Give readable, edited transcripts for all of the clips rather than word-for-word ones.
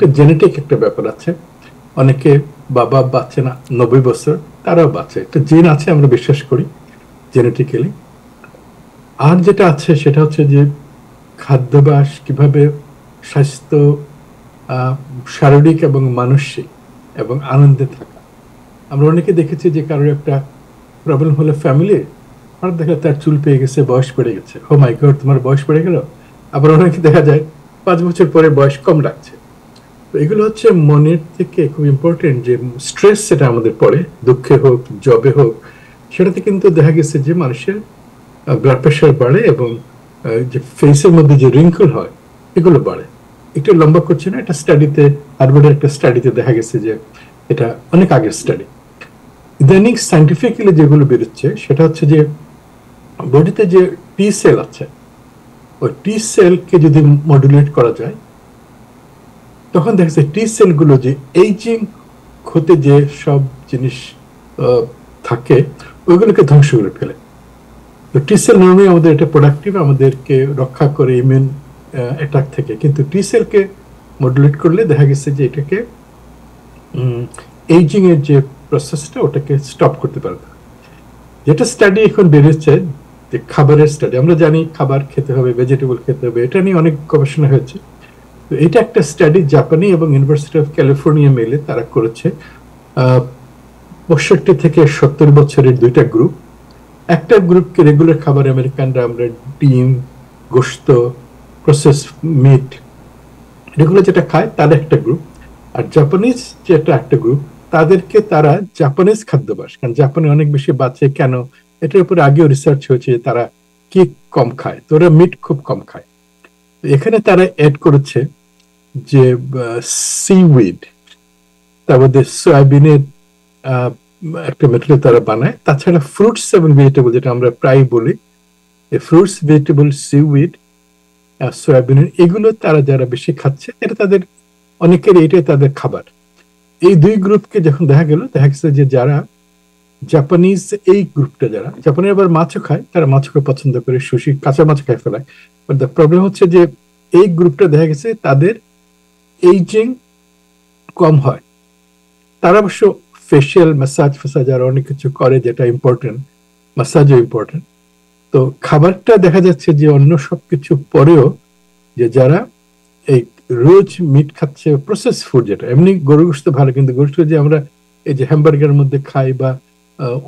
একটা জেনেটিক একটা ব্যাপার আছে। অনেকে বাবা বাঁচে না 90 বছর, তারাও বাঁচে, একটা জিন আছে আমরা বিশ্বাস করি জেনেটিক্যালি। আর যেটা আছে সেটা হচ্ছে যে খাদ্যাভ্যাস, কিভাবে স্বাস্থ্য, আহ, শারীরিক এবং মানসিক এবং আনন্দে থাকা। আমরা অনেকে দেখেছি যে কারোর একটা প্রবলেম হলো ফ্যামিলি, হঠাৎ দেখা তার চুল পেয়ে গেছে, বয়স বেড়ে গেছে, ও মাই গড তোমার বয়স বেড়ে গেল। আবার অনেকে দেখা যায় 5 বছর পরে বয়স কম লাগছে। তো এগুলো হচ্ছে মনের থেকে খুব ইম্পর্টেন্ট, যে স্ট্রেস যেটা আমাদের পড়ে, দুঃখে হোক জবে হোক, সেটাতে কিন্তু দেখা গেছে যে মানুষের ব্লাড প্রেশার বাড়ে এবং যে ফেসের মধ্যে যে রিঙ্কল হয় এগুলো বাড়ে। একটু লম্বা করছে না, একটা স্টাডিতে, হার্ভার্ডের একটা স্টাডিতে দেখা গেছে যে, এটা অনেক আগের স্টাডি, ইদানিং সাইন্টিফিক্যালি যেগুলো বেরোচ্ছে সেটা হচ্ছে যে বডিতে যে টি সেল আছে, ওই টি সেলকে যদি মডুলেট করা যায়, তখন দেখা যাচ্ছে টি সেল গুলো যে এইজিং হতে যে সব জিনিস আহ, থাকে, ওইগুলোকে ধ্বংস করে ফেলে। তো টি সেল নর্মালি আমাদের এটা প্রোডাক্টিভ, আমাদেরকে রক্ষা করে ইমিউন অ্যাটাক থেকে, কিন্তু টি সেলকে মডুলেট করলে দেখা গেছে যে এটাকে এইজিং এর যে প্রসেসটা ওটাকে স্টপ করতে পারবে। যেটা স্টাডি এখন বেরিয়েছে, যে খাবারের স্টাডি, আমরা জানি খাবার খেতে হবে, ভেজিটেবল খেতে হবে, এটা নিয়ে অনেক গবেষণা হয়েছে। তো এটা একটা স্টাডি জাপানি এবং ইউনিভার্সিটি অফ ক্যালিফোর্নিয়া মিলে তারা করেছে। 65 থেকে 70 বছরের দুইটা গ্রুপ। একটা গ্রুপকে রেগুলার খাবার, আমেরিকানরা আমরা ডিম, গোশত, প্রসেস মিট, রেগুলার যেটা খায়, তাদের একটা গ্রুপ। আর জাপানিজ যেটা একটা গ্রুপ, তাদেরকে তারা জাপানিজ খাদ্যাভ্যাস, কারণ জাপানে অনেক বেশি বাঁচে কেন, এটার উপরে আগেও রিসার্চ হয়েছে যে তারা কি কম খায়, তো ওরা মিট খুব কম খায়। এখানে তারা অ্যাড করেছে যে সিউইড, তারপরে সয়াবিনের একটা মেটেরিয়াল তারা বানায়, তাছাড়া ফ্রুটস এবং ভেজিটেবল, যেটা আমরা প্রায় বলি ফ্রুটস, ভেজিটেবল, সিউইড, সয়াবিনের, এগুলো তারা যারা বেশি খাচ্ছে, এটা তাদের অনেকের এইটাই তাদের খাবার। এই দুই গ্রুপকে যখন দেখা গেল, দেখা গেছে যে যারা জাপানিজ, এই গ্রুপটা যারা জাপানি আবার মাছও খায়, তারা মাছকে পছন্দ করে, সুশি কাঁচা মাছ খায় ফেলায়, বাট দ্য প্রবলেম হচ্ছে যে এই গ্রুপটা দেখা গেছে তাদের এইজিং কম হয়। তারা অবশ্য ফেশিয়াল ম্যাসাজ ফেসাজ আর অনেক কিছু করে, যেটা ইম্পর্টেন্ট, ম্যাসাজও ইম্পর্টেন্ট। তো খাবারটা দেখা যাচ্ছে যে অন্য সবকিছু পরেও, যে যারা এই রোজ মিট খাচ্ছে, প্রসেস ফুড, যেটা এমনি গরু গোশত ভালো, কিন্তু গোশত যে আমরা এই যে হ্যামবার্গারের মধ্যে খাই বা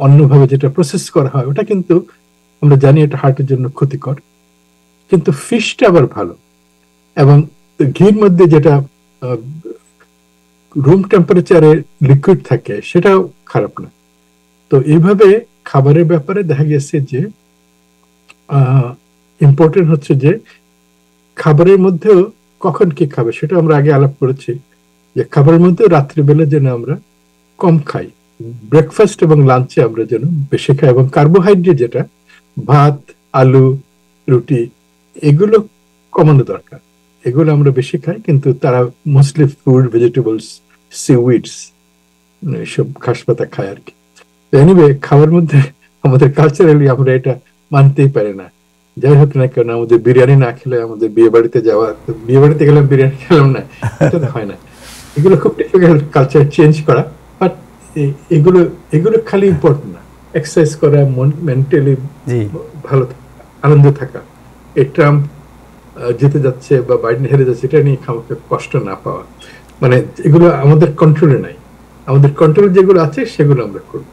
অন্যভাবে যেটা প্রসেস করা হয়, ওটা কিন্তু আমরা জানি এটা হার্টের জন্য ক্ষতিকর। কিন্তু ফিশটা আবার ভালো, এবং ঘির মধ্যে যেটা রুম টেম্পারেচারে লিকুইড থাকে, সেটাও খারাপ না। তো এইভাবে খাবারের ব্যাপারে দেখা গেছে যে ইম্পর্টেন্ট হচ্ছে যে খাবারের মধ্যেও কখন কি খাবে সেটা আমরা আগে আলাপ করেছি, যে খাবারের মধ্যেও রাত্রিবেলা যেন আমরা কম খাই, ব্রেকফাস্ট এবং লাঞ্চে আমরা যেন বেশি খাই, এবং কার্বোহাইড্রেট যেটা ভাত, আলু, রুটি, এগুলো কমানো দরকার। এগুলো আমরা বেশি খাই, কিন্তু তারা মোস্টলি ফ্রুট, ভেজিটেবলস, সিউইডস, এসব ঘাস পাতা খায় আর কি। এনিওয়ে, খাওয়ার মধ্যে আমাদের কালচারালি আমরা এটা মানতেই পারি না। যাই হোক না কেন, আমাদের বিরিয়ানি না খেলে আমাদের বিয়ে বাড়িতে যাওয়া, বিয়ে বাড়িতে গেলাম বিরিয়ানি খেলাম না, এটা তো হয় না। এগুলো খুব ডিফিকাল্ট কালচার চেঞ্জ করা, বাট এগুলো এগুলো খালি ইম্পর্টেন্ট না, এক্সারসাইজ করা, মেন্টালি ভালো থাকা, আনন্দে থাকা। এই ট্রাম্প জিতে যাচ্ছে বা বাইডেন হেরে যাচ্ছে, এটা নিয়ে আমাকে কষ্ট না পাওয়া, মানে এগুলো আমাদের কন্ট্রোলে নাই। আমাদের কন্ট্রোল যেগুলো আছে সেগুলো আমরা করবো।